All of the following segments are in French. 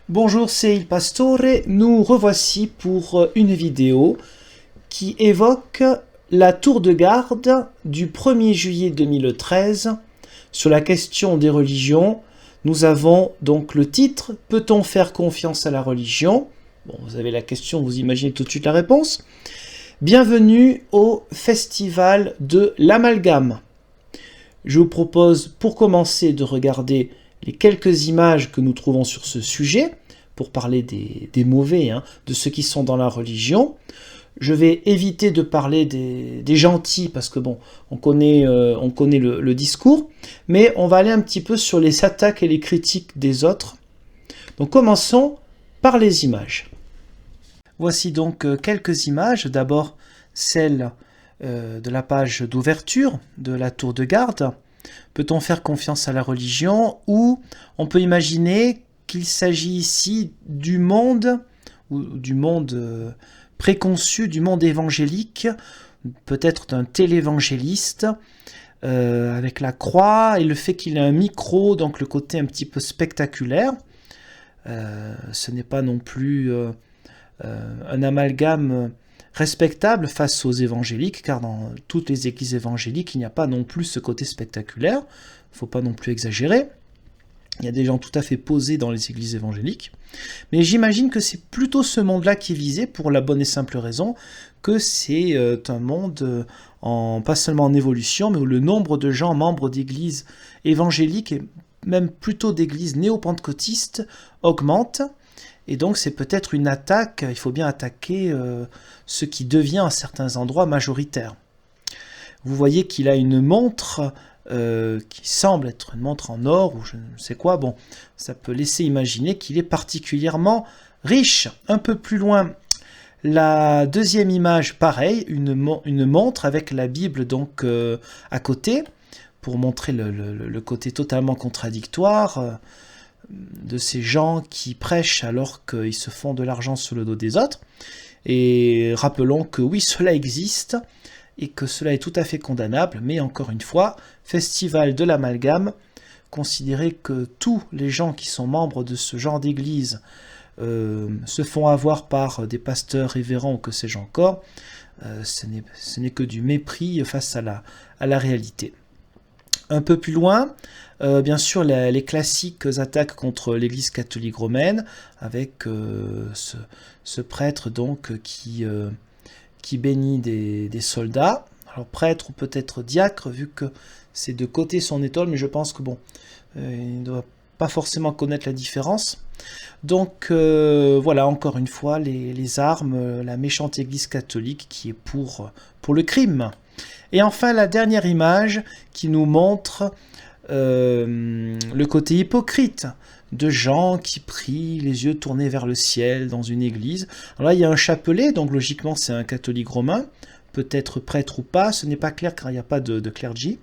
Bonjour, c'est Il Pastore. Nous revoici pour une vidéo qui évoque la tour de garde du 1er juillet 2013 sur la question des religions. Nous avons donc le titre « Peut-on faire confiance à la religion ?» Bon, vous avez la question, vous imaginez tout de suite la réponse. Bienvenue au Festival de l'Amalgame. Je vous propose pour commencer de regarder les quelques images que nous trouvons sur ce sujet, pour parler des mauvais, de ceux qui sont dans la religion. Je vais éviter de parler des gentils, parce que bon, on connaît le discours, mais on va aller un petit peu sur les attaques et les critiques des autres. Donc commençons par les images. Voici donc quelques images. D'abord celle de la page d'ouverture de la tour de garde. Peut-on faire confiance à la religion? Ou on peut imaginer qu'il s'agit ici du monde, ou du monde préconçu, du monde évangélique, peut-être d'un télévangéliste, avec la croix et le fait qu'il ait un micro, donc le côté un petit peu spectaculaire. Ce n'est pas non plus un amalgame respectable face aux évangéliques, car dans toutes les églises évangéliques, il n'y a pas non plus ce côté spectaculaire. Il ne faut pas non plus exagérer. Il y a des gens tout à fait posés dans les églises évangéliques. Mais j'imagine que c'est plutôt ce monde-là qui est visé, pour la bonne et simple raison que c'est un monde pas seulement en évolution, mais où le nombre de gens membres d'églises évangéliques, et même plutôt d'églises néo-pentecôtistes, augmente. Et donc c'est peut-être une attaque, il faut bien attaquer ce qui devient à certains endroits majoritaire. Vous voyez qu'il a une montre qui semble être une montre en or ou je ne sais quoi. Bon, ça peut laisser imaginer qu'il est particulièrement riche. Un peu plus loin, la deuxième image, pareil, une montre avec la Bible donc à côté, pour montrer le côté totalement contradictoire de ces gens qui prêchent alors qu'ils se font de l'argent sur le dos des autres. Et rappelons que oui, cela existe et que cela est tout à fait condamnable, mais encore une fois, festival de l'amalgame, considérer que tous les gens qui sont membres de ce genre d'église se font avoir par des pasteurs révérends ou que sais-je encore, ce n'est que du mépris face à la réalité. Un peu plus loin, bien sûr, les classiques attaques contre l'Église catholique romaine, avec ce prêtre donc qui bénit des soldats. Alors prêtre ou peut-être diacre, vu que c'est de côté son étole, mais je pense que bon, il ne doit pas forcément connaître la différence. Donc voilà, encore une fois, les armes, la méchante Église catholique qui est pour le crime. Et enfin, la dernière image qui nous montre le côté hypocrite de gens qui prient, les yeux tournés vers le ciel dans une église. Alors là, il y a un chapelet, donc logiquement, c'est un catholique romain, peut-être prêtre ou pas, ce n'est pas clair car il n'y a pas de clergy.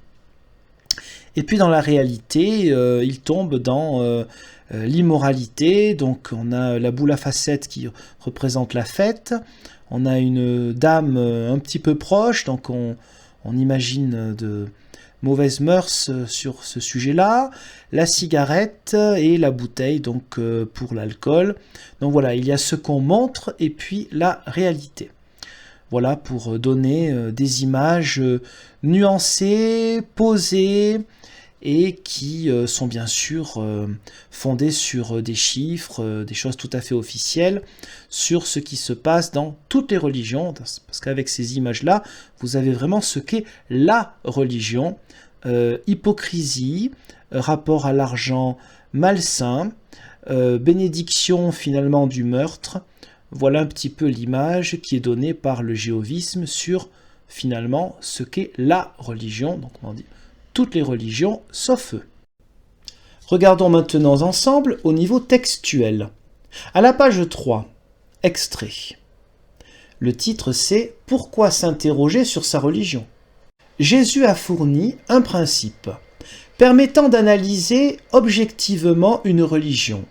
Et puis dans la réalité, il tombe dans l'immoralité, donc on a la boule à facettes qui représente la fête, on a une dame un petit peu proche, donc on imagine de mauvaises mœurs sur ce sujet-là, la cigarette et la bouteille donc pour l'alcool. Donc voilà, il y a ce qu'on montre et puis la réalité. Voilà pour donner des images nuancées, posées et qui sont bien sûr fondées sur des chiffres, des choses tout à fait officielles, sur ce qui se passe dans toutes les religions, parce qu'avec ces images-là, vous avez vraiment ce qu'est la religion, hypocrisie, rapport à l'argent malsain, bénédiction finalement du meurtre. Voilà un petit peu l'image qui est donnée par le jéhovisme sur finalement ce qu'est la religion, donc on dit toutes les religions sauf eux. Regardons maintenant ensemble au niveau textuel. À la page 3, extrait. Le titre c'est « Pourquoi s'interroger sur sa religion ?» Jésus a fourni un principe permettant d'analyser objectivement une religion.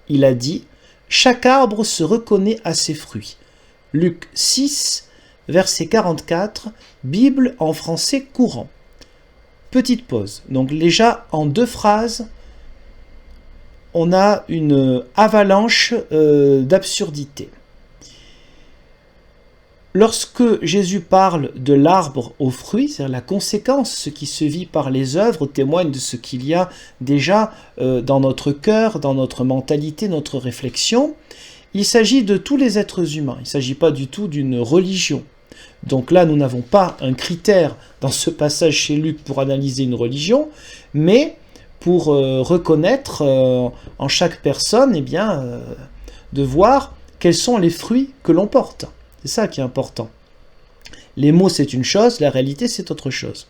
Il a dit « Chaque arbre se reconnaît à ses fruits ». Luc 6, verset 44, Bible en français courant. Petite pause. Donc déjà en deux phrases, on a une avalanche d'absurdité. Lorsque Jésus parle de l'arbre aux fruits, c'est-à-dire la conséquence, ce qui se vit par les œuvres, témoigne de ce qu'il y a déjà dans notre cœur, dans notre mentalité, notre réflexion. Il s'agit de tous les êtres humains, il ne s'agit pas du tout d'une religion. Donc là, nous n'avons pas un critère dans ce passage chez Luc pour analyser une religion, mais pour reconnaître en chaque personne, de voir quels sont les fruits que l'on porte. C'est ça qui est important. Les mots, c'est une chose, la réalité, c'est autre chose.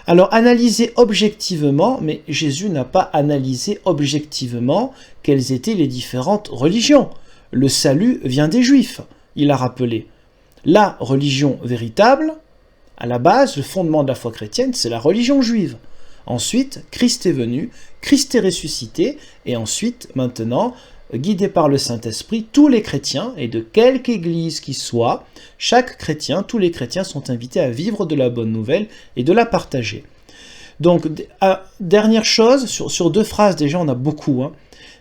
Alors, analyser objectivement, mais Jésus n'a pas analysé objectivement quelles étaient les différentes religions. Le salut vient des Juifs, il a rappelé. La religion véritable, à la base, le fondement de la foi chrétienne, c'est la religion juive. Ensuite, Christ est venu, Christ est ressuscité, et ensuite, maintenant, guidés par le Saint-Esprit, tous les chrétiens, et de quelque église qu'ils soient, chaque chrétien, tous les chrétiens sont invités à vivre de la bonne nouvelle et de la partager. Donc, dernière chose, sur 2 phrases déjà, on a beaucoup.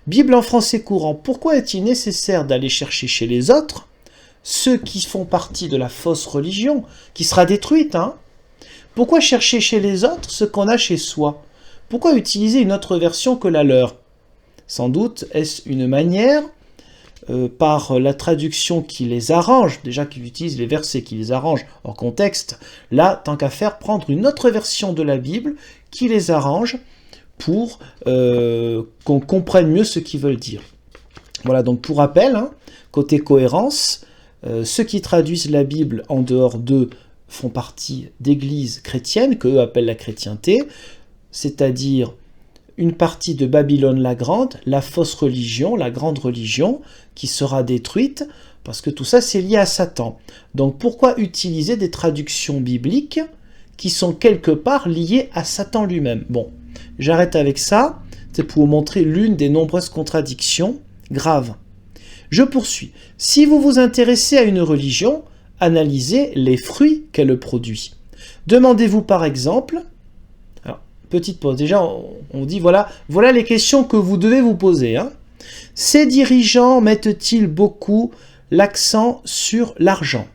Bible en français courant, pourquoi est-il nécessaire d'aller chercher chez les autres ceux qui font partie de la fausse religion, qui sera détruite, Pourquoi chercher chez les autres ce qu'on a chez soi? Pourquoi utiliser une autre version que la leur? Sans doute, est-ce une manière, par la traduction qui les arrange, déjà qu'ils utilisent les versets qui les arrangent en contexte, là, tant qu'à faire, prendre une autre version de la Bible qui les arrange pour qu'on comprenne mieux ce qu'ils veulent dire. Voilà, donc pour rappel, côté cohérence, ceux qui traduisent la Bible en dehors d'eux font partie d'églises chrétiennes, qu'eux appellent la chrétienté, c'est-à-dire une partie de Babylone la Grande, la fausse religion, la grande religion, qui sera détruite, parce que tout ça c'est lié à Satan. Donc pourquoi utiliser des traductions bibliques qui sont quelque part liées à Satan lui-même? Bon, j'arrête avec ça, c'est pour vous montrer l'une des nombreuses contradictions graves. Je poursuis. Si vous vous intéressez à une religion, analysez les fruits qu'elle produit. Demandez-vous par exemple... Petite pause. Déjà, on dit voilà les questions que vous devez vous poser. Ces dirigeants mettent-ils beaucoup l'accent sur l'argent?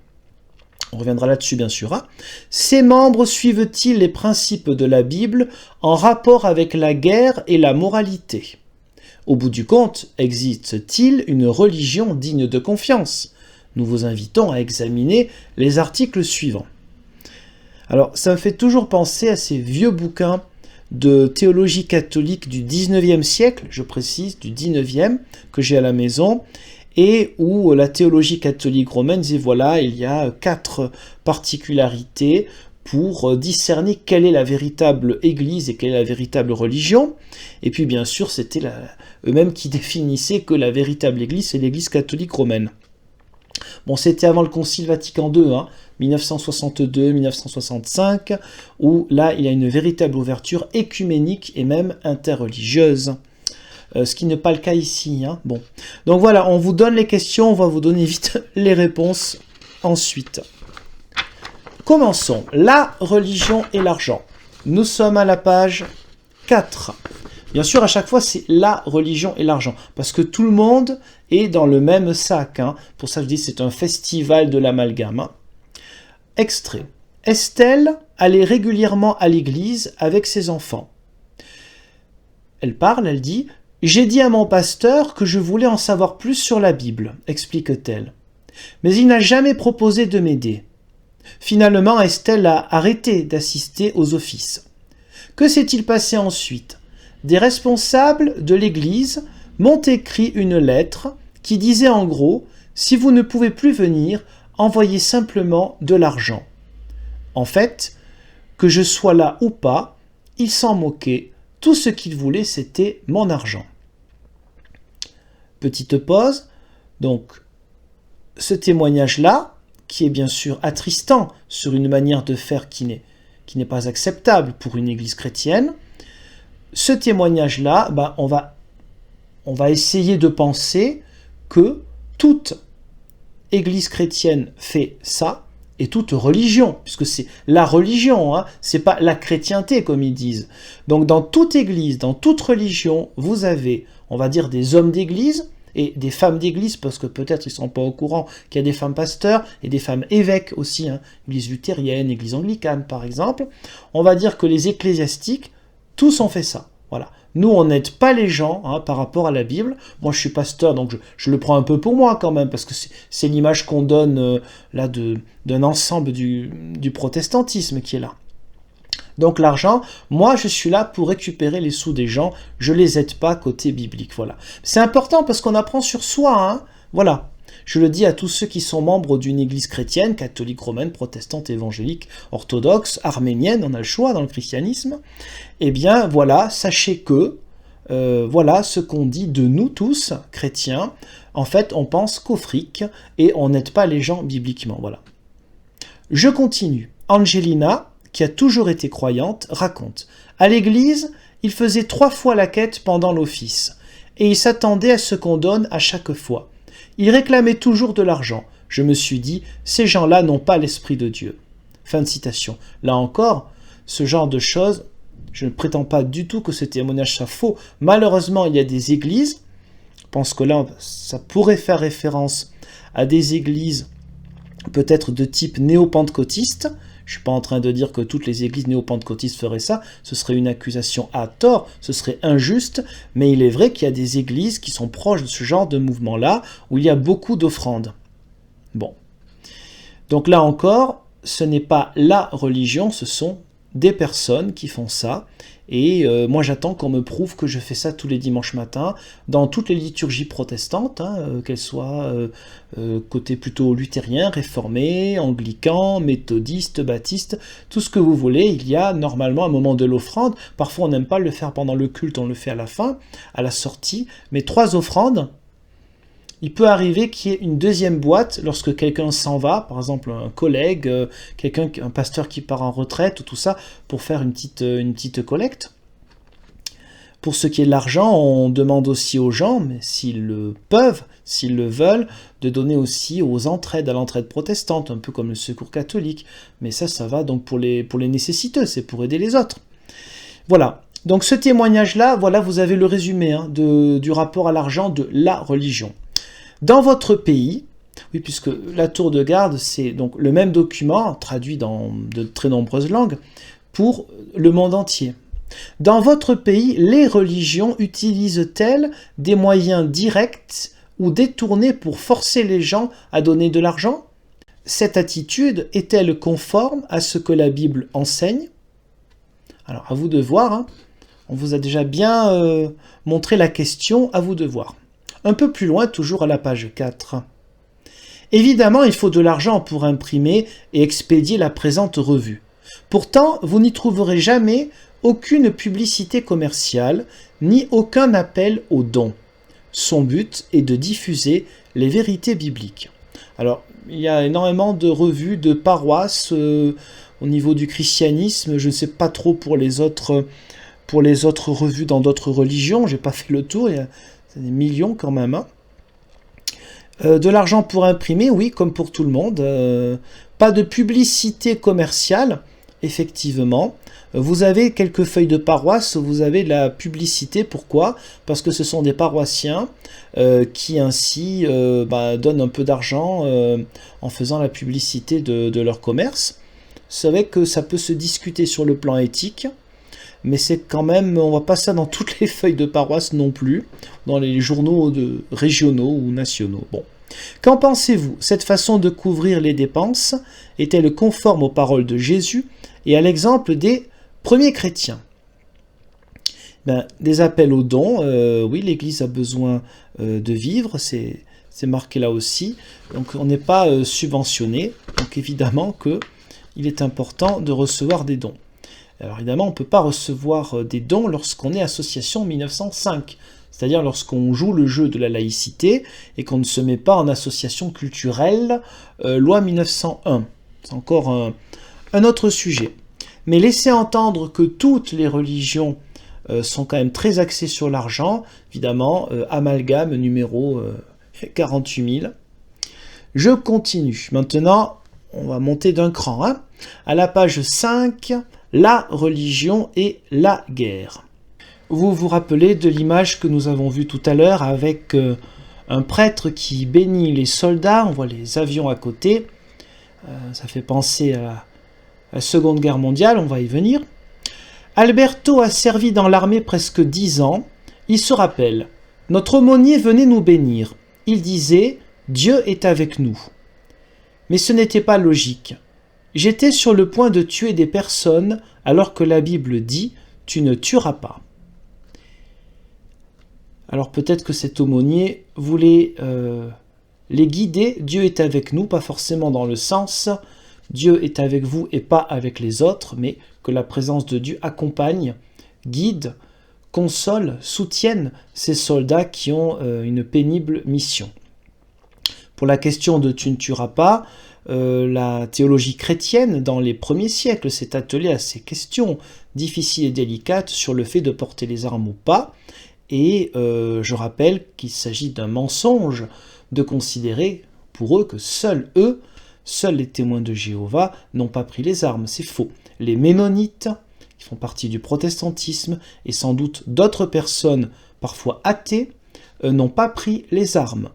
On reviendra là-dessus, bien sûr. Ces membres suivent-ils les principes de la Bible en rapport avec la guerre et la moralité? Au bout du compte, existe-t-il une religion digne de confiance? Nous vous invitons à examiner les articles suivants. Alors, ça me fait toujours penser à ces vieux bouquins de théologie catholique du 19e siècle, je précise, du 19e, que j'ai à la maison, et où la théologie catholique romaine disait voilà, il y a 4 particularités pour discerner quelle est la véritable église et quelle est la véritable religion. Et puis bien sûr, c'était eux-mêmes qui définissaient que la véritable église, c'est l'église catholique romaine. Bon, c'était avant le Concile Vatican II, 1962-1965, où là, il y a une véritable ouverture écuménique et même interreligieuse. Ce qui n'est pas le cas ici. Bon. Donc voilà, on vous donne les questions, on va vous donner vite les réponses ensuite. Commençons. La religion et l'argent. Nous sommes à la page 4. Bien sûr, à chaque fois, c'est la religion et l'argent, parce que tout le monde est dans le même sac. Pour ça, je dis c'est un festival de l'amalgame. Extrait. Estelle allait régulièrement à l'église avec ses enfants. Elle parle, elle dit « J'ai dit à mon pasteur que je voulais en savoir plus sur la Bible », explique-t-elle. Mais il n'a jamais proposé de m'aider. Finalement, Estelle a arrêté d'assister aux offices. Que s'est-il passé ensuite? Des responsables de l'église m'ont écrit une lettre qui disait en gros « Si vous ne pouvez plus venir, envoyez simplement de l'argent ». En fait, que je sois là ou pas, ils s'en moquaient. Tout ce qu'ils voulaient, c'était mon argent. Petite pause. Donc, ce témoignage-là, qui est bien sûr attristant sur une manière de faire qui n'est pas acceptable pour une église chrétienne, ce témoignage-là, on va essayer de penser que toute église chrétienne fait ça, et toute religion, puisque c'est la religion, c'est pas la chrétienté comme ils disent. Donc dans toute église, dans toute religion, vous avez, on va dire, des hommes d'église et des femmes d'église, parce que peut-être ils ne sont pas au courant qu'il y a des femmes pasteurs et des femmes évêques aussi, hein, église luthérienne, église anglicane par exemple. On va dire que les ecclésiastiques, tous ont fait ça. Voilà. Nous, on n'aide pas les gens hein, par rapport à la Bible. Moi, je suis pasteur, donc je le prends un peu pour moi quand même, parce que c'est l'image qu'on donne là d'un ensemble du protestantisme qui est là. Donc l'argent, moi je suis là pour récupérer les sous des gens, je les aide pas côté biblique, voilà. C'est important parce qu'on apprend sur soi, hein, voilà. Je le dis à tous ceux qui sont membres d'une église chrétienne, catholique, romaine, protestante, évangélique, orthodoxe, arménienne, on a le choix dans le christianisme. Eh bien voilà, sachez que, voilà ce qu'on dit de nous tous, chrétiens, en fait on pense qu'au fric et on n'aide pas les gens bibliquement, voilà. Je continue. Angelina, qui a toujours été croyante, raconte. À l'église, il faisait 3 fois la quête pendant l'office, et il s'attendait à ce qu'on donne à chaque fois. Il réclamait toujours de l'argent. Je me suis dit, ces gens-là n'ont pas l'esprit de Dieu. Fin de citation. Là encore, ce genre de choses, je ne prétends pas du tout que ce témoignage soit faux. Malheureusement, il y a des églises, je pense que là, ça pourrait faire référence à des églises peut-être de type néo-pentecôtiste. Je ne suis pas en train de dire que toutes les églises néo-pentecôtistes feraient ça, ce serait une accusation à tort, ce serait injuste, mais il est vrai qu'il y a des églises qui sont proches de ce genre de mouvement-là, où il y a beaucoup d'offrandes. Bon. Donc là encore, ce n'est pas la religion, ce sont des personnes qui font ça, et moi j'attends qu'on me prouve que je fais ça tous les dimanches matins, dans toutes les liturgies protestantes, hein, qu'elles soient côté plutôt luthérien, réformé, anglican, méthodiste, baptiste, tout ce que vous voulez, il y a normalement un moment de l'offrande, parfois on n'aime pas le faire pendant le culte, on le fait à la fin, à la sortie, mais 3 offrandes, il peut arriver qu'il y ait une deuxième boîte lorsque quelqu'un s'en va, par exemple un collègue, un pasteur qui part en retraite, ou tout ça, pour faire une petite collecte. Pour ce qui est de l'argent, on demande aussi aux gens, mais s'ils le peuvent, s'ils le veulent, de donner aussi aux entraides, à l'entraide protestante, un peu comme le secours catholique. Mais ça va donc pour les nécessiteux, c'est pour aider les autres. Voilà. Donc ce témoignage-là, voilà, vous avez le résumé hein, du rapport à l'argent de la religion. Dans votre pays, oui, puisque la tour de garde, c'est donc le même document, traduit dans de très nombreuses langues, pour le monde entier. Dans votre pays, les religions utilisent-elles des moyens directs ou détournés pour forcer les gens à donner de l'argent? Cette attitude est-elle conforme à ce que la Bible enseigne? Alors, à vous de voir, hein. On vous a déjà bien montré la question, à vous de voir. Un peu plus loin, toujours à la page 4. Évidemment, il faut de l'argent pour imprimer et expédier la présente revue. Pourtant, vous n'y trouverez jamais aucune publicité commerciale, ni aucun appel aux dons. Son but est de diffuser les vérités bibliques. Alors, il y a énormément de revues, de paroisses au niveau du christianisme. Je ne sais pas trop pour les autres revues dans d'autres religions. Je n'ai pas fait le tour, il y a des millions quand même. Hein. De l'argent pour imprimer, oui, comme pour tout le monde. Pas de publicité commerciale, effectivement. Vous avez quelques feuilles de paroisse, vous avez de la publicité. Pourquoi? Parce que ce sont des paroissiens qui ainsi donnent un peu d'argent en faisant la publicité de leur commerce. Vous savez que ça peut se discuter sur le plan éthique. Mais c'est quand même, on ne voit pas ça dans toutes les feuilles de paroisse non plus, dans les journaux régionaux ou nationaux. Bon. Qu'en pensez-vous? Cette façon de couvrir les dépenses est-elle conforme aux paroles de Jésus et à l'exemple des premiers chrétiens? Des appels aux dons, oui, l'Église a besoin de vivre, c'est marqué là aussi, donc on n'est pas subventionné, donc évidemment qu'il est important de recevoir des dons. Alors évidemment, on ne peut pas recevoir des dons lorsqu'on est association 1905, c'est-à-dire lorsqu'on joue le jeu de la laïcité et qu'on ne se met pas en association culturelle loi 1901. C'est encore un autre sujet. Mais laissez entendre que toutes les religions sont quand même très axées sur l'argent, évidemment, amalgame numéro 48 000. Je continue. Maintenant, on va monter d'un cran. À la page 5... La religion et la guerre. Vous vous rappelez de l'image que nous avons vue tout à l'heure avec un prêtre qui bénit les soldats, on voit les avions à côté, ça fait penser à la Seconde Guerre mondiale, on va y venir. Alberto a servi dans l'armée presque 10 ans, il se rappelle, notre aumônier venait nous bénir, il disait « Dieu est avec nous ». Mais ce n'était pas logique. J'étais sur le point de tuer des personnes alors que la Bible dit « Tu ne tueras pas ». Alors peut-être que cet aumônier voulait les guider. Dieu est avec nous, pas forcément dans le sens Dieu est avec vous et pas avec les autres, mais que la présence de Dieu accompagne, guide, console, soutienne ces soldats qui ont une pénible mission. Pour la question de « tu ne tueras pas », la théologie chrétienne dans les premiers siècles s'est attelée à ces questions difficiles et délicates sur le fait de porter les armes ou pas. Et je rappelle qu'il s'agit d'un mensonge de considérer pour eux que seuls les témoins de Jéhovah n'ont pas pris les armes. C'est faux. Les Ménonites, qui font partie du protestantisme, et sans doute d'autres personnes, parfois athées, n'ont pas pris les armes.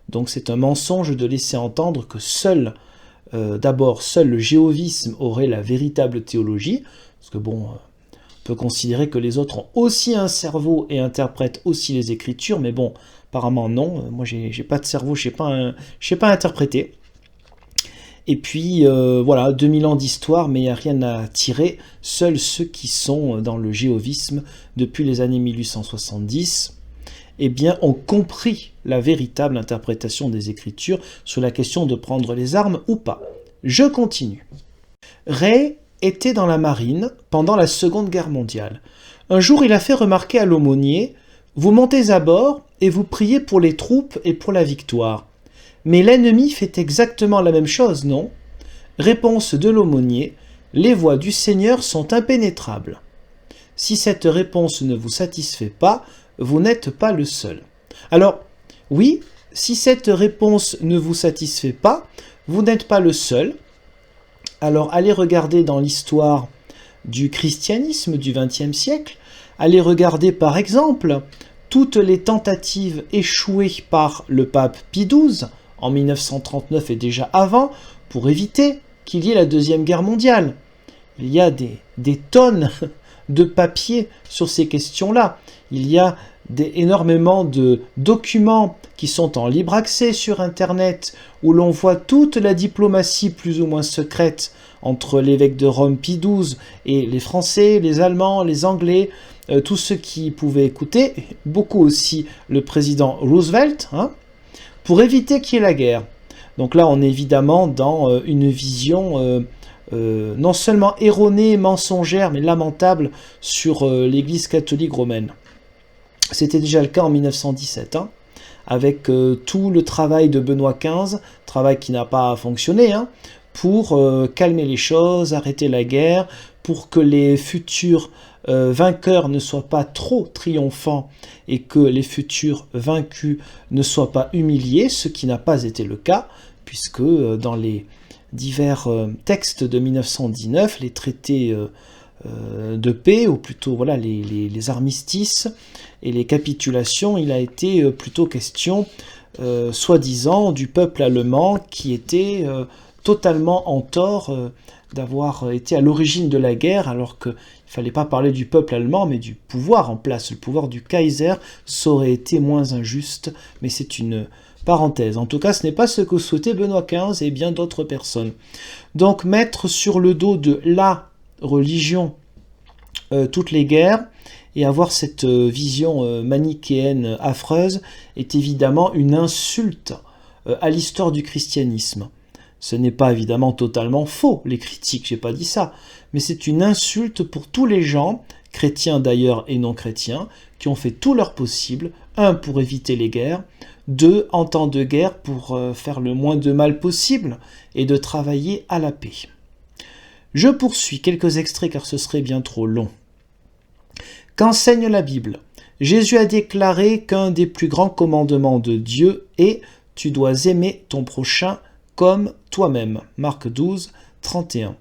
Donc c'est un mensonge de laisser entendre que d'abord seul le jéhovisme aurait la véritable théologie, parce que bon, on peut considérer que les autres ont aussi un cerveau et interprètent aussi les Écritures, mais bon, apparemment non, moi j'ai pas de cerveau, je sais pas interpréter. Et puis voilà, 2000 ans d'histoire, mais il n'y a rien à tirer, seuls ceux qui sont dans le jéhovisme depuis les années 1870, eh bien, ont compris la véritable interprétation des Écritures sur la question de prendre les armes ou pas. Je continue. Ray était dans la marine pendant la Seconde Guerre mondiale. Un jour, il a fait remarquer à l'aumônier « Vous montez à bord et vous priez pour les troupes et pour la victoire. Mais l'ennemi fait exactement la même chose, non ?» Réponse de l'aumônier « Les voies du Seigneur sont impénétrables. » Si cette réponse ne vous satisfait pas, vous n'êtes pas le seul. Alors, oui, si cette réponse ne vous satisfait pas, vous n'êtes pas le seul. Alors, allez regarder dans l'histoire du christianisme du XXe siècle, allez regarder par exemple toutes les tentatives échouées par le pape Pie XII en 1939 et déjà avant pour éviter qu'il y ait la Deuxième Guerre mondiale. Il y a des tonnes de papier sur ces questions-là. Il y a énormément de documents qui sont en libre accès sur Internet, où l'on voit toute la diplomatie plus ou moins secrète entre l'évêque de Rome Pie XII et les Français, les Allemands, les Anglais, tous ceux qui pouvaient écouter, beaucoup aussi le président Roosevelt, pour éviter qu'il y ait la guerre. Donc là, on est évidemment dans une vision non seulement erronée, mensongère, mais lamentable sur l'Église catholique romaine. C'était déjà le cas en 1917, avec tout le travail de Benoît XV, travail qui n'a pas fonctionné, pour calmer les choses, arrêter la guerre, pour que les futurs vainqueurs ne soient pas trop triomphants et que les futurs vaincus ne soient pas humiliés, ce qui n'a pas été le cas, puisque dans les divers textes de 1919, les traités de paix, ou plutôt voilà, les armistices et les capitulations, il a été plutôt question, soi-disant, du peuple allemand qui était totalement en tort d'avoir été à l'origine de la guerre, alors qu'il ne fallait pas parler du peuple allemand, mais du pouvoir en place. Le pouvoir du Kaiser, ça aurait été moins injuste, mais c'est une parenthèse. En tout cas, ce n'est pas ce que souhaitait Benoît XV et bien d'autres personnes. Donc, mettre sur le dos de la religion toutes les guerres et avoir cette vision manichéenne affreuse est évidemment une insulte à l'histoire du christianisme. Ce n'est pas évidemment totalement faux, les critiques, j'ai pas dit ça, mais c'est une insulte pour tous les gens, chrétiens d'ailleurs et non chrétiens, qui ont fait tout leur possible, 1 pour éviter les guerres, 2 en temps de guerre pour faire le moins de mal possible et de travailler à la paix. Je poursuis quelques extraits car ce serait bien trop long. Qu'enseigne la Bible ? Jésus a déclaré qu'un des plus grands commandements de Dieu est « Tu dois aimer ton prochain comme toi-même » Marc 12, 31.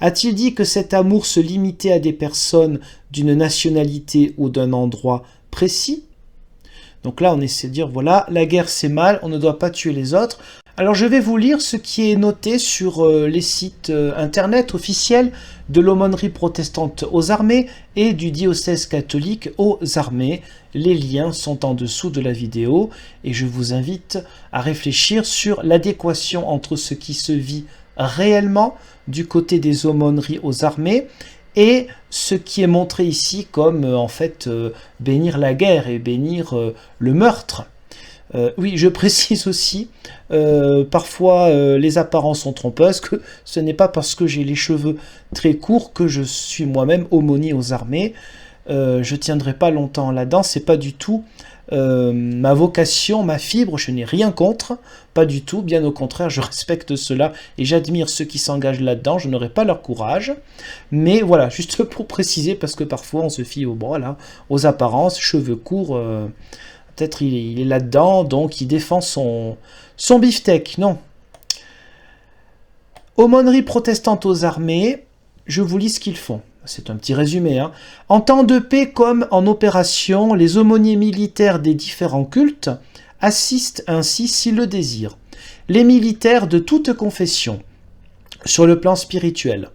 A-t-il dit que cet amour se limitait à des personnes d'une nationalité ou d'un endroit précis? Donc là, on essaie de dire, voilà, la guerre c'est mal, on ne doit pas tuer les autres. Alors je vais vous lire ce qui est noté sur les sites internet officiels de l'aumônerie protestante aux armées et du diocèse catholique aux armées. Les liens sont en dessous de la vidéo et je vous invite à réfléchir sur l'adéquation entre ce qui se vit réellement du côté des aumôneries aux armées et ce qui est montré ici comme en fait bénir la guerre et bénir le meurtre. Oui, je précise aussi, parfois les apparences sont trompeuses, que ce n'est pas parce que j'ai les cheveux très courts que je suis moi-même aumônier aux armées. Je tiendrai pas longtemps là-dedans, c'est pas du tout ma vocation, ma fibre, je n'ai rien contre, pas du tout, bien au contraire, je respecte cela et j'admire ceux qui s'engagent là-dedans, je n'aurai pas leur courage, mais voilà, juste pour préciser, parce que parfois on se fie aux apparences, cheveux courts, peut-être il est là-dedans, donc il défend son beefsteak, non. Aumônerie protestante aux armées, je vous lis ce qu'ils font. C'est un petit résumé. En temps de paix comme en opération, les aumôniers militaires des différents cultes assistent ainsi s'ils le désirent. Les militaires de toute confession, sur le plan spirituel.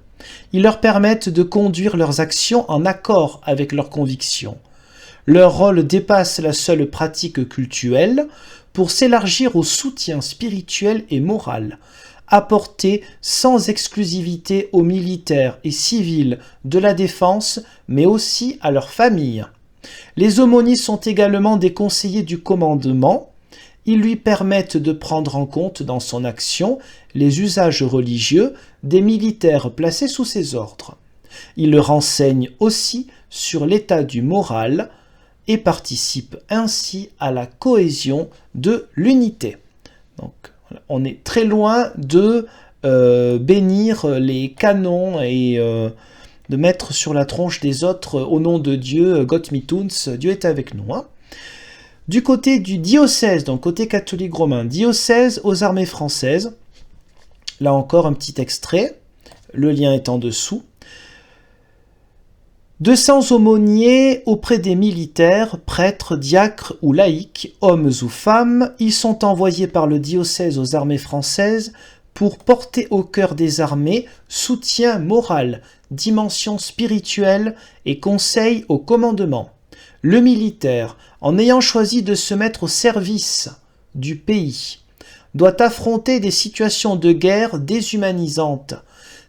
Ils leur permettent de conduire leurs actions en accord avec leurs convictions. Leur rôle dépasse la seule pratique cultuelle pour s'élargir au soutien spirituel et moral, apporté sans exclusivité aux militaires et civils de la défense, mais aussi à leurs familles. Les aumôniers sont également des conseillers du commandement. Ils lui permettent de prendre en compte dans son action les usages religieux des militaires placés sous ses ordres. Ils le renseignent aussi sur l'état du moral et participent ainsi à la cohésion de l'unité. Donc, on est très loin de bénir les canons et de mettre sur la tronche des autres au nom de Dieu, Gott mit uns, Dieu est avec nous. Du côté du diocèse, donc côté catholique romain, diocèse aux armées françaises, là encore un petit extrait, le lien est en dessous. 200 aumôniers auprès des militaires, prêtres, diacres ou laïcs, hommes ou femmes, ils sont envoyés par le diocèse aux armées françaises pour porter au cœur des armées soutien moral, dimension spirituelle et conseil au commandement. Le militaire, en ayant choisi de se mettre au service du pays, doit affronter des situations de guerre déshumanisantes.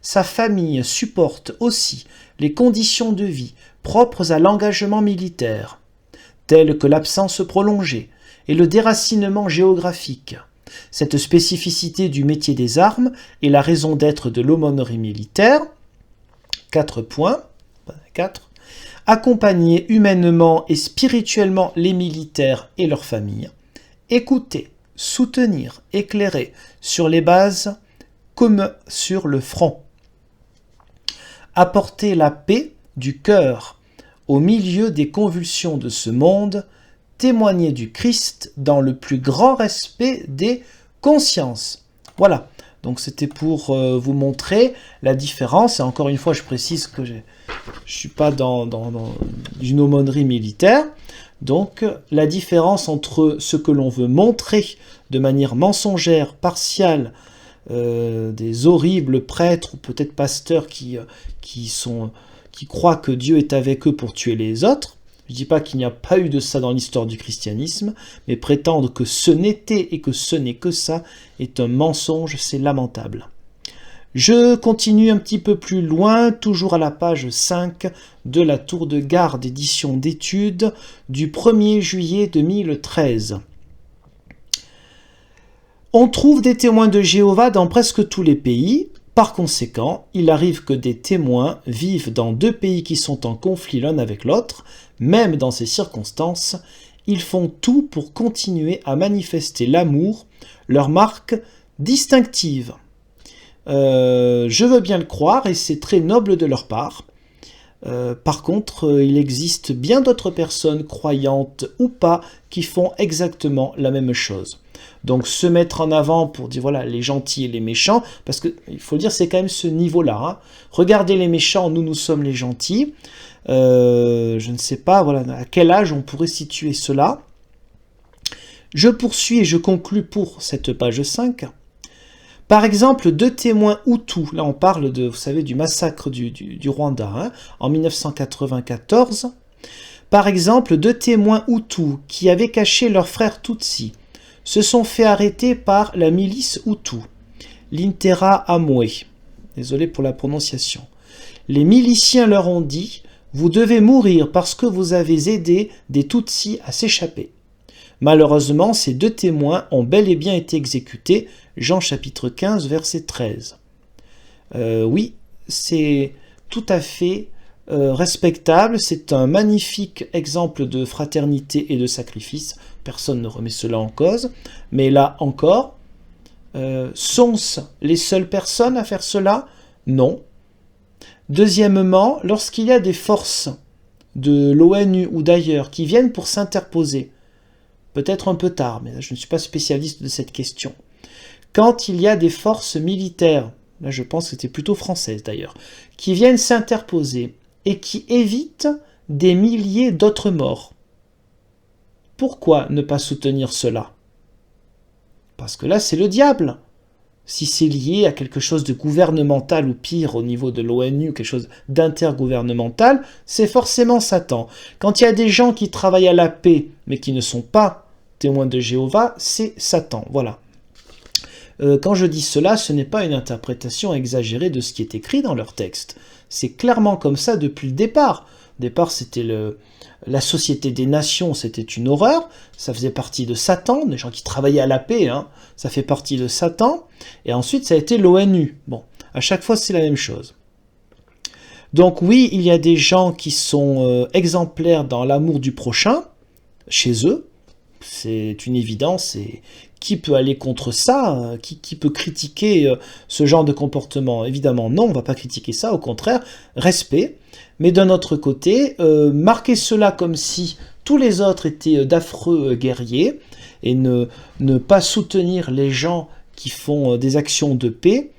Sa famille supporte aussi les conditions de vie propres à l'engagement militaire, telles que l'absence prolongée et le déracinement géographique. Cette spécificité du métier des armes est la raison d'être de l'aumônerie militaire. 4 points. 4. Accompagner humainement et spirituellement les militaires et leurs familles. Écouter, soutenir, éclairer sur les bases comme sur le front. Apporter la paix du cœur au milieu des convulsions de ce monde, témoigner du Christ dans le plus grand respect des consciences. Voilà, donc c'était pour vous montrer la différence, et encore une fois je précise que je ne suis pas dans une aumônerie militaire, donc la différence entre ce que l'on veut montrer de manière mensongère, partiale, des horribles prêtres ou peut-être pasteurs qui croient que Dieu est avec eux pour tuer les autres. Je ne dis pas qu'il n'y a pas eu de ça dans l'histoire du christianisme, mais prétendre que ce n'était et que ce n'est que ça est un mensonge, c'est lamentable. Je continue un petit peu plus loin, toujours à la page 5 de la Tour de Garde, édition d'études du 1er juillet 2013. On trouve des témoins de Jéhovah dans presque tous les pays. Par conséquent, il arrive que des témoins vivent dans 2 pays qui sont en conflit l'un avec l'autre. Même dans ces circonstances, ils font tout pour continuer à manifester l'amour, leur marque distinctive. Je veux bien le croire et c'est très noble de leur part. Par contre, il existe bien d'autres personnes, croyantes ou pas, qui font exactement la même chose. Donc se mettre en avant pour dire voilà les gentils et les méchants, parce qu'il faut le dire c'est quand même ce niveau-là. Hein. Regardez les méchants, nous sommes les gentils. Je ne sais pas voilà, à quel âge on pourrait situer cela. Je poursuis et je conclus pour cette page 5. Par exemple, 2 témoins Hutus, là on parle de, vous savez, du massacre du Rwanda, hein, en 1994. Par exemple, 2 témoins Hutus qui avaient caché leur frère Tutsi se sont fait arrêter par la milice Hutu, l'Intera Amwe. Désolé pour la prononciation. Les miliciens leur ont dit « Vous devez mourir parce que vous avez aidé des Tutsis à s'échapper ». Malheureusement, ces 2 témoins ont bel et bien été exécutés, Jean chapitre 15, verset 13. Oui, c'est tout à fait respectable, c'est un magnifique exemple de fraternité et de sacrifice, personne ne remet cela en cause, mais là encore, sont-ce les seules personnes à faire cela? Non. Deuxièmement, lorsqu'il y a des forces de l'ONU ou d'ailleurs qui viennent pour s'interposer, peut-être un peu tard, mais là, je ne suis pas spécialiste de cette question. Quand il y a des forces militaires, là je pense que c'était plutôt françaises d'ailleurs, qui viennent s'interposer et qui évitent des milliers d'autres morts, pourquoi ne pas soutenir cela? Parce que là c'est le diable. Si c'est lié à quelque chose de gouvernemental ou pire au niveau de l'ONU, quelque chose d'intergouvernemental, c'est forcément Satan. Quand il y a des gens qui travaillent à la paix mais qui ne sont pas témoins de Jéhovah, c'est Satan. Voilà. Quand je dis cela, ce n'est pas une interprétation exagérée de ce qui est écrit dans leur texte. C'est clairement comme ça depuis le départ. Au départ, c'était la société des nations, c'était une horreur. Ça faisait partie de Satan, des gens qui travaillaient à la paix, hein, ça fait partie de Satan. Et ensuite, ça a été l'ONU. Bon, à chaque fois, c'est la même chose. Donc oui, il y a des gens qui sont exemplaires dans l'amour du prochain, chez eux. C'est une évidence, et qui peut aller contre ça? Qui peut critiquer ce genre de comportement? Évidemment non, on ne va pas critiquer ça, au contraire, respect. Mais d'un autre côté, marquer cela comme si tous les autres étaient d'affreux guerriers, et ne pas soutenir les gens qui font des actions de paix,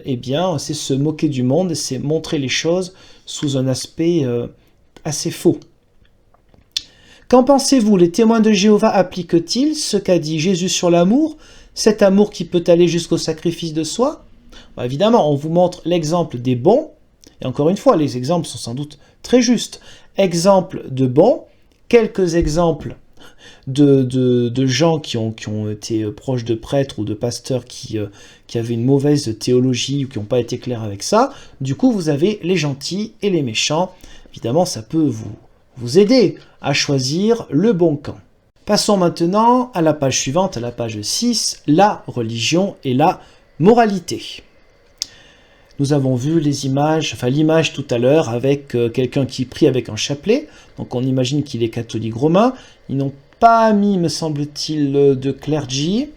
eh bien c'est se moquer du monde, c'est montrer les choses sous un aspect assez faux. Qu'en pensez-vous? Les témoins de Jéhovah appliquent-ils ce qu'a dit Jésus sur l'amour, cet amour qui peut aller jusqu'au sacrifice de soi? Évidemment, on vous montre l'exemple des bons, et encore une fois, les exemples sont sans doute très justes. Exemple de bons, quelques exemples de gens qui ont été proches de prêtres ou de pasteurs qui avaient une mauvaise théologie ou qui n'ont pas été clairs avec ça. Du coup, vous avez les gentils et les méchants. Évidemment, ça peut vous aider à choisir le bon camp. Passons maintenant à la page suivante, à la page 6, la religion et la moralité. Nous avons vu les images, enfin l'image tout à l'heure avec quelqu'un qui prie avec un chapelet, donc on imagine qu'il est catholique romain. Ils n'ont pas mis, me semble-t-il, de clergy,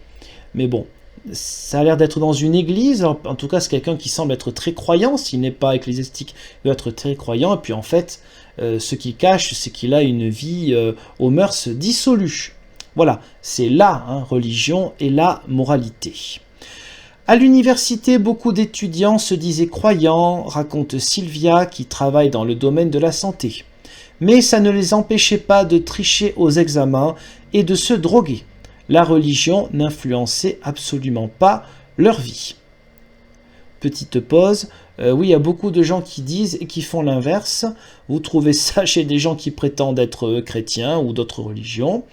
mais bon, ça a l'air d'être dans une église. En tout cas, c'est quelqu'un qui semble être très croyant. S'il n'est pas ecclésiastique, il doit être très croyant. Et puis en fait, ce qu'il cache, c'est qu'il a une vie aux mœurs dissolues. Voilà, c'est la religion et la moralité. À l'université, beaucoup d'étudiants se disaient croyants, raconte Sylvia qui travaille dans le domaine de la santé. Mais ça ne les empêchait pas de tricher aux examens et de se droguer. La religion n'influençait absolument pas leur vie. Petite pause. Oui, il y a beaucoup de gens qui disent et qui font l'inverse. Vous trouvez ça chez des gens qui prétendent être chrétiens ou d'autres religions.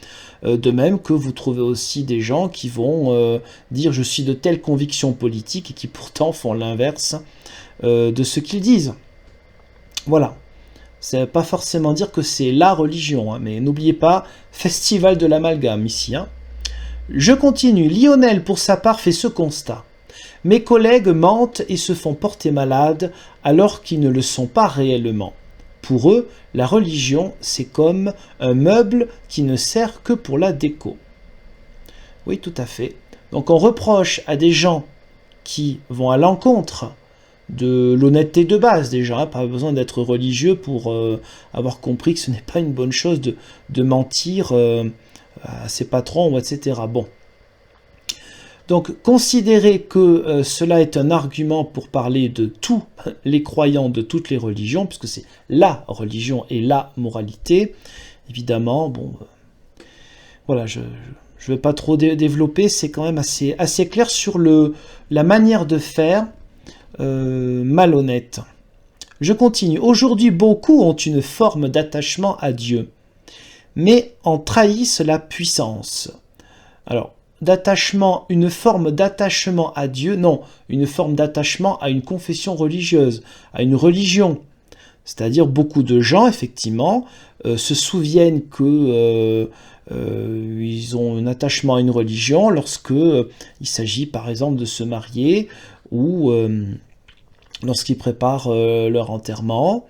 De même que vous trouvez aussi des gens qui vont dire « je suis de telle conviction politique » et qui pourtant font l'inverse de ce qu'ils disent. Voilà. Ça ne veut pas forcément dire que c'est la religion, hein, mais n'oubliez pas, festival de l'amalgame ici. Hein. Je continue. Lionel, pour sa part, fait ce constat. Mes collègues mentent et se font porter malades alors qu'ils ne le sont pas réellement. Pour eux, la religion, c'est comme un meuble qui ne sert que pour la déco. Oui, tout à fait. Donc on reproche à des gens qui vont à l'encontre de l'honnêteté de base déjà, hein, pas besoin d'être religieux pour avoir compris que ce n'est pas une bonne chose de mentir à ses patrons, etc. Bon. Donc, considérer que cela est un argument pour parler de tous les croyants de toutes les religions, puisque c'est la religion et la moralité, évidemment, bon, voilà, je ne vais pas trop développer, c'est quand même assez clair sur la manière de faire malhonnête. Je continue. Aujourd'hui, beaucoup ont une forme d'attachement à Dieu, mais en trahissent la puissance. Alors, une forme d'attachement à Dieu, non, une forme d'attachement à une confession religieuse, à une religion. C'est-à-dire beaucoup de gens, effectivement, se souviennent que ils ont un attachement à une religion lorsque il s'agit, par exemple, de se marier ou lorsqu'ils préparent leur enterrement,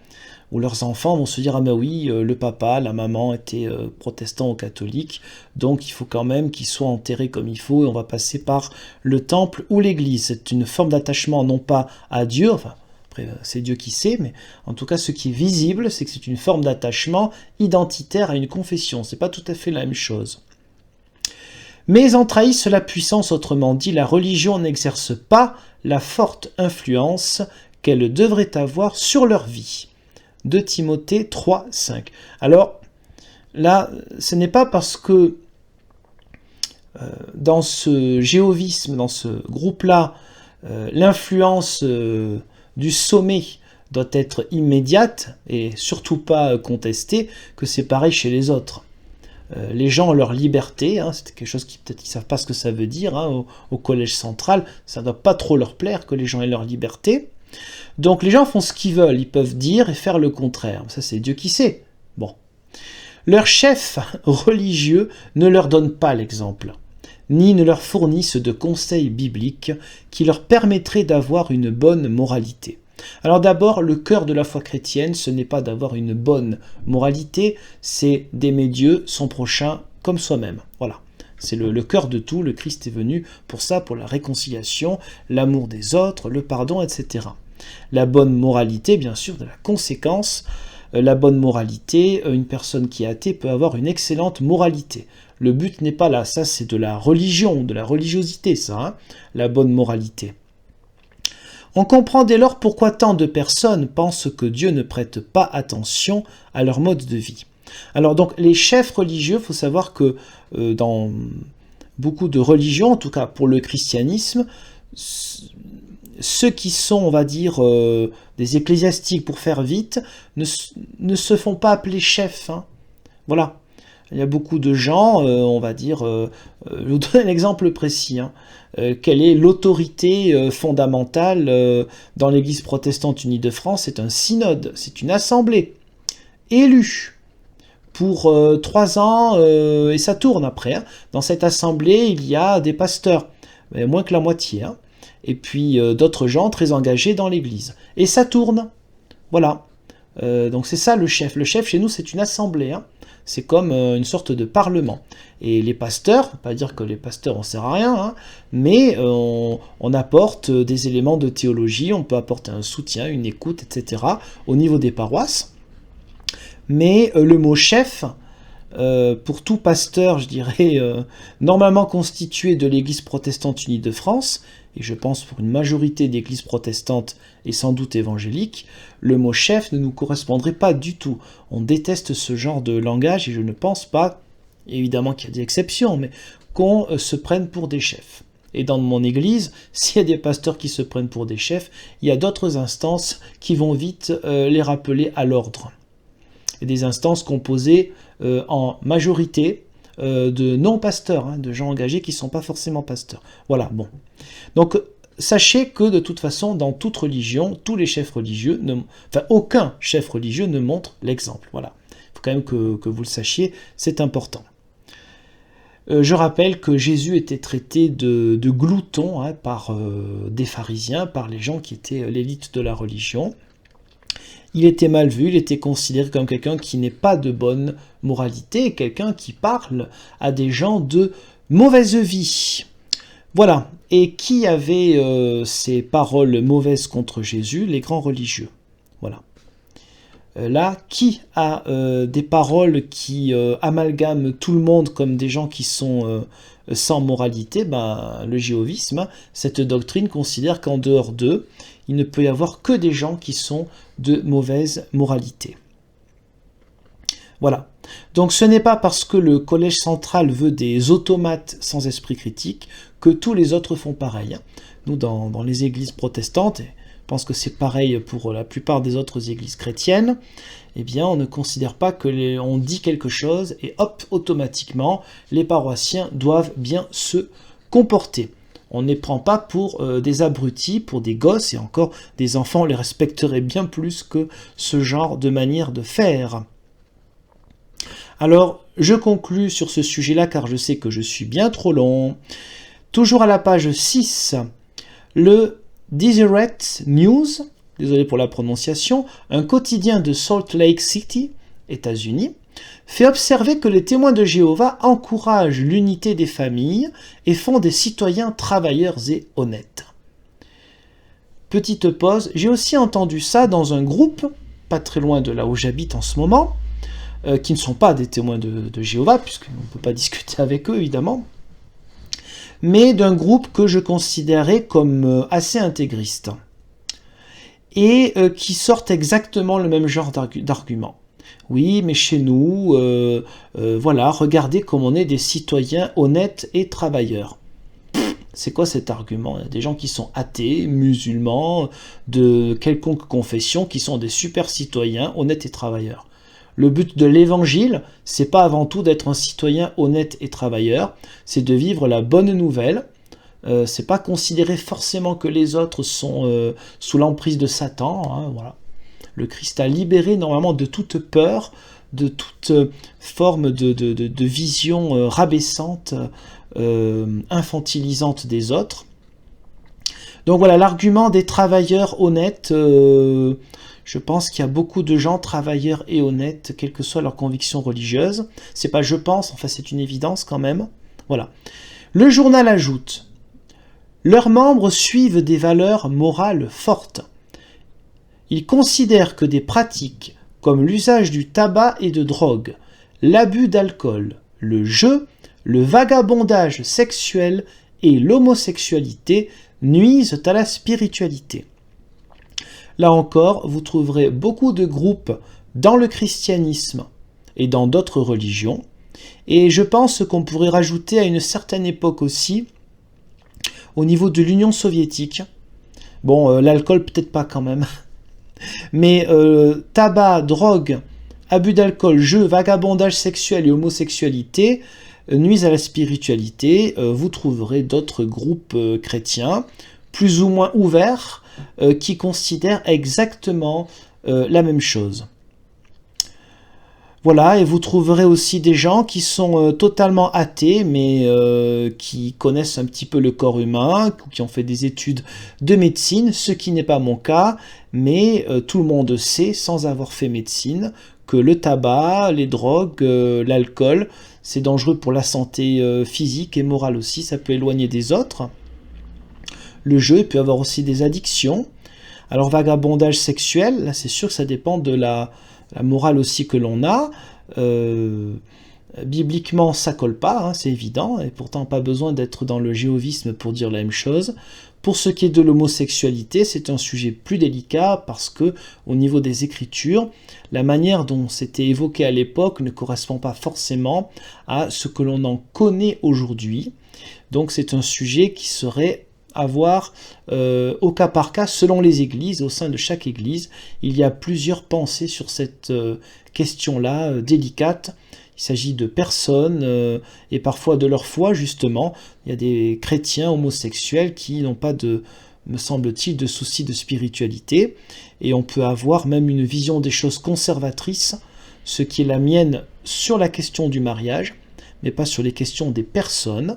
où leurs enfants vont se dire « Ah ben oui, le papa, la maman étaient protestants ou catholiques, donc il faut quand même qu'ils soient enterrés comme il faut, et on va passer par le temple ou l'église. » C'est une forme d'attachement non pas à Dieu, enfin, après c'est Dieu qui sait, mais en tout cas ce qui est visible, c'est que c'est une forme d'attachement identitaire à une confession. C'est pas tout à fait la même chose. Mais en trahissent la puissance, autrement dit, la religion n'exerce pas la forte influence qu'elle devrait avoir sur leur vie. 2 Timothée 3, 5. Alors, là, ce n'est pas parce que dans ce jéhovisme, dans ce groupe-là, l'influence du sommet doit être immédiate et surtout pas contestée, que c'est pareil chez les autres. Les gens ont leur liberté, hein, c'est quelque chose qui peut-être ils savent pas ce que ça veut dire, hein, au collège central, ça ne doit pas trop leur plaire que les gens aient leur liberté. Donc les gens font ce qu'ils veulent, ils peuvent dire et faire le contraire. Ça c'est Dieu qui sait. Bon. Leurs chefs religieux ne leur donnent pas l'exemple, ni ne leur fournissent de conseils bibliques qui leur permettraient d'avoir une bonne moralité. Alors d'abord, le cœur de la foi chrétienne, ce n'est pas d'avoir une bonne moralité, c'est d'aimer Dieu, son prochain, comme soi-même. Voilà. C'est le cœur de tout, le Christ est venu pour ça, pour la réconciliation, l'amour des autres, le pardon, etc. La bonne moralité, bien sûr, de la conséquence. La bonne moralité, une personne qui est athée peut avoir une excellente moralité. Le but n'est pas là, ça c'est de la religion, de la religiosité, ça, hein, la bonne moralité. On comprend dès lors pourquoi tant de personnes pensent que Dieu ne prête pas attention à leur mode de vie. Alors donc les chefs religieux, il faut savoir que dans beaucoup de religions, en tout cas pour le christianisme, ceux qui sont, on va dire, des ecclésiastiques pour faire vite, ne se font pas appeler chefs. Hein. Voilà. Il y a beaucoup de gens, on va dire, je vais vous donner un exemple précis. Hein. Quelle est l'autorité fondamentale dans l'Église protestante unie de France? C'est un synode, c'est une assemblée élue pour 3 ans, et ça tourne après. Hein. Dans cette assemblée, il y a des pasteurs, moins que la moitié, hein. Et puis d'autres gens très engagés dans l'Église. Et ça tourne. Voilà. Donc c'est ça le chef. Le chef, chez nous, c'est une assemblée. Hein. C'est comme une sorte de parlement. Et les pasteurs, pas dire que les pasteurs on sert à rien, hein, mais on apporte des éléments de théologie, on peut apporter un soutien, une écoute, etc. au niveau des paroisses. Mais le mot chef, pour tout pasteur, je dirais, normalement constitué de l'Église protestante unie de France, et je pense pour une majorité d'églises protestantes et sans doute évangéliques, le mot chef ne nous correspondrait pas du tout. On déteste ce genre de langage et je ne pense pas, évidemment qu'il y a des exceptions, mais qu'on se prenne pour des chefs. Et dans mon église, s'il y a des pasteurs qui se prennent pour des chefs, il y a d'autres instances qui vont vite les rappeler à l'ordre. Et des instances composées en majorité de non-pasteurs, hein, de gens engagés qui ne sont pas forcément pasteurs. Voilà, bon. Donc, sachez que de toute façon, dans toute religion, tous les chefs religieux, aucun chef religieux ne montre l'exemple. Voilà. Il faut quand même que vous le sachiez, c'est important. Je rappelle que Jésus était traité de glouton, hein, par des pharisiens, par les gens qui étaient l'élite de la religion. Il était mal vu, il était considéré comme quelqu'un qui n'est pas de bonne moralité, quelqu'un qui parle à des gens de mauvaise vie. Voilà. Et qui avait ces paroles mauvaises contre Jésus? Les grands religieux. Voilà. Là, qui a des paroles qui amalgament tout le monde comme des gens qui sont sans moralité? Ben, le jéhovisme, cette doctrine considère qu'en dehors d'eux, il ne peut y avoir que des gens qui sont de mauvaise moralité. Voilà. Donc ce n'est pas parce que le collège central veut des automates sans esprit critique que tous les autres font pareil. Nous, dans les églises protestantes, et je pense que c'est pareil pour la plupart des autres églises chrétiennes, eh bien on ne considère pas que on dit quelque chose et hop, automatiquement, les paroissiens doivent bien se comporter. On ne les prend pas pour des abrutis, pour des gosses, et encore des enfants les respecteraient bien plus que ce genre de manière de faire. Alors, je conclus sur ce sujet-là car je sais que je suis bien trop long. Toujours à la page 6, le Deseret News, désolé pour la prononciation, un quotidien de Salt Lake City, États-Unis, fait observer que les témoins de Jéhovah encouragent l'unité des familles et font des citoyens travailleurs et honnêtes. Petite pause, j'ai aussi entendu ça dans un groupe, pas très loin de là où j'habite en ce moment, qui ne sont pas des témoins de Jéhovah, puisqu'on ne peut pas discuter avec eux, évidemment, mais d'un groupe que je considérais comme assez intégriste, et qui sortent exactement le même genre d'argument. Oui, mais chez nous, voilà, regardez comme on est des citoyens honnêtes et travailleurs. C'est quoi cet argument? Il y a des gens qui sont athées, musulmans, de quelconque confession, qui sont des super citoyens honnêtes et travailleurs. Le but de l'évangile, c'est pas avant tout d'être un citoyen honnête et travailleur, c'est de vivre la bonne nouvelle. C'est pas considérer forcément que les autres sont sous l'emprise de Satan. Hein, voilà. Le Christ a libéré normalement de toute peur, de toute forme de vision rabaissante, infantilisante des autres. Donc voilà, l'argument des travailleurs honnêtes, je pense qu'il y a beaucoup de gens travailleurs et honnêtes, quelle que soit leur conviction religieuse. C'est pas je pense, enfin c'est une évidence quand même. Voilà. Le journal ajoute, leurs membres suivent des valeurs morales fortes. Ils considèrent que des pratiques comme l'usage du tabac et de drogue, l'abus d'alcool, le jeu, le vagabondage sexuel et l'homosexualité nuisent à la spiritualité. Là encore, vous trouverez beaucoup de groupes dans le christianisme et dans d'autres religions, et je pense qu'on pourrait rajouter à une certaine époque aussi, au niveau de l'Union soviétique, bon, l'alcool peut-être pas quand même, mais tabac, drogue, abus d'alcool, jeu, vagabondage sexuel et homosexualité nuisent à la spiritualité. Vous trouverez d'autres groupes chrétiens, plus ou moins ouverts, qui considèrent exactement la même chose. Voilà, et vous trouverez aussi des gens qui sont totalement athées, mais qui connaissent un petit peu le corps humain, qui ont fait des études de médecine, ce qui n'est pas mon cas, mais tout le monde sait, sans avoir fait médecine, que le tabac, les drogues, l'alcool, c'est dangereux pour la santé physique et morale aussi, ça peut éloigner des autres. Le jeu peut avoir aussi des addictions. Alors vagabondage sexuel, là c'est sûr que ça dépend de la morale aussi que l'on a. Bibliquement ça colle pas, hein, c'est évident, et pourtant pas besoin d'être dans le jéhovisme pour dire la même chose. Pour ce qui est de l'homosexualité, c'est un sujet plus délicat parce que au niveau des écritures, la manière dont c'était évoqué à l'époque ne correspond pas forcément à ce que l'on en connaît aujourd'hui. Donc c'est un sujet qui serait à voir au cas par cas selon les églises. Au sein de chaque église, il y a plusieurs pensées sur cette question-là délicate. Il s'agit de personnes et parfois de leur foi, justement. Il y a des chrétiens homosexuels qui n'ont pas de, me semble-t-il, de soucis de spiritualité. Et on peut avoir même une vision des choses conservatrices, ce qui est la mienne sur la question du mariage, mais pas sur les questions des personnes.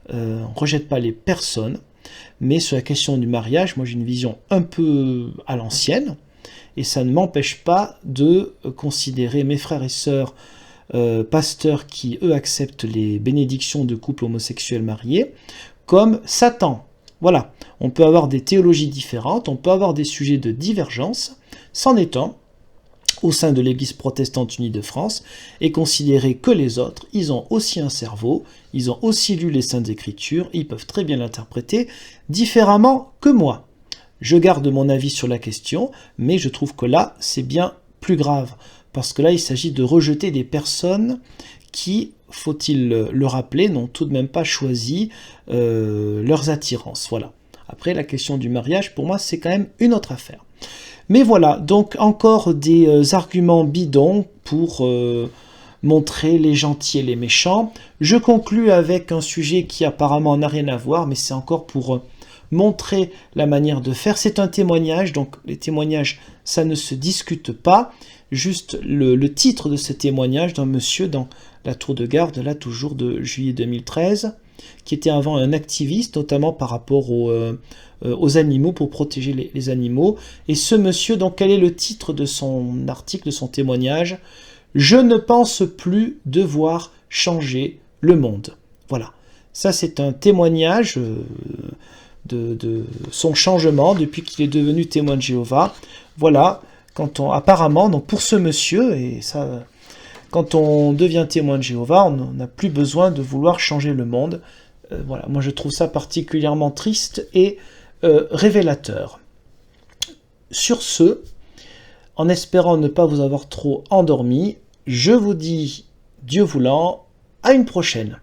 On ne rejette pas les personnes, mais sur la question du mariage, moi j'ai une vision un peu à l'ancienne, et ça ne m'empêche pas de considérer mes frères et sœurs pasteurs qui, eux, acceptent les bénédictions de couples homosexuels mariés comme Satan. Voilà, on peut avoir des théologies différentes, on peut avoir des sujets de divergence, c'en est un, au sein de l'Église protestante unie de France, et considérer que les autres, ils ont aussi un cerveau, ils ont aussi lu les Saintes Écritures, ils peuvent très bien l'interpréter différemment que moi. Je garde mon avis sur la question, mais je trouve que là, c'est bien plus grave, parce que là, il s'agit de rejeter des personnes qui, faut-il le rappeler, n'ont tout de même pas choisi leurs attirances. Voilà. Après, la question du mariage, pour moi, c'est quand même une autre affaire. Mais voilà, donc encore des arguments bidons pour montrer les gentils et les méchants. Je conclus avec un sujet qui apparemment n'a rien à voir, mais c'est encore pour montrer la manière de faire. C'est un témoignage, donc les témoignages, ça ne se discute pas. Juste le titre de ce témoignage d'un monsieur dans la tour de garde, là toujours de juillet 2013, qui était avant un activiste, notamment par rapport aux animaux, pour protéger les animaux. Et ce monsieur, donc quel est le titre de son article, de son témoignage? Je ne pense plus devoir changer le monde. Voilà, ça c'est un témoignage de son changement depuis qu'il est devenu témoin de Jéhovah. Voilà, apparemment, donc pour ce monsieur, et ça, quand on devient témoin de Jéhovah, on n'a plus besoin de vouloir changer le monde. Voilà, moi je trouve ça particulièrement triste et révélateur. Sur ce, en espérant ne pas vous avoir trop endormi, je vous dis, Dieu voulant, à une prochaine.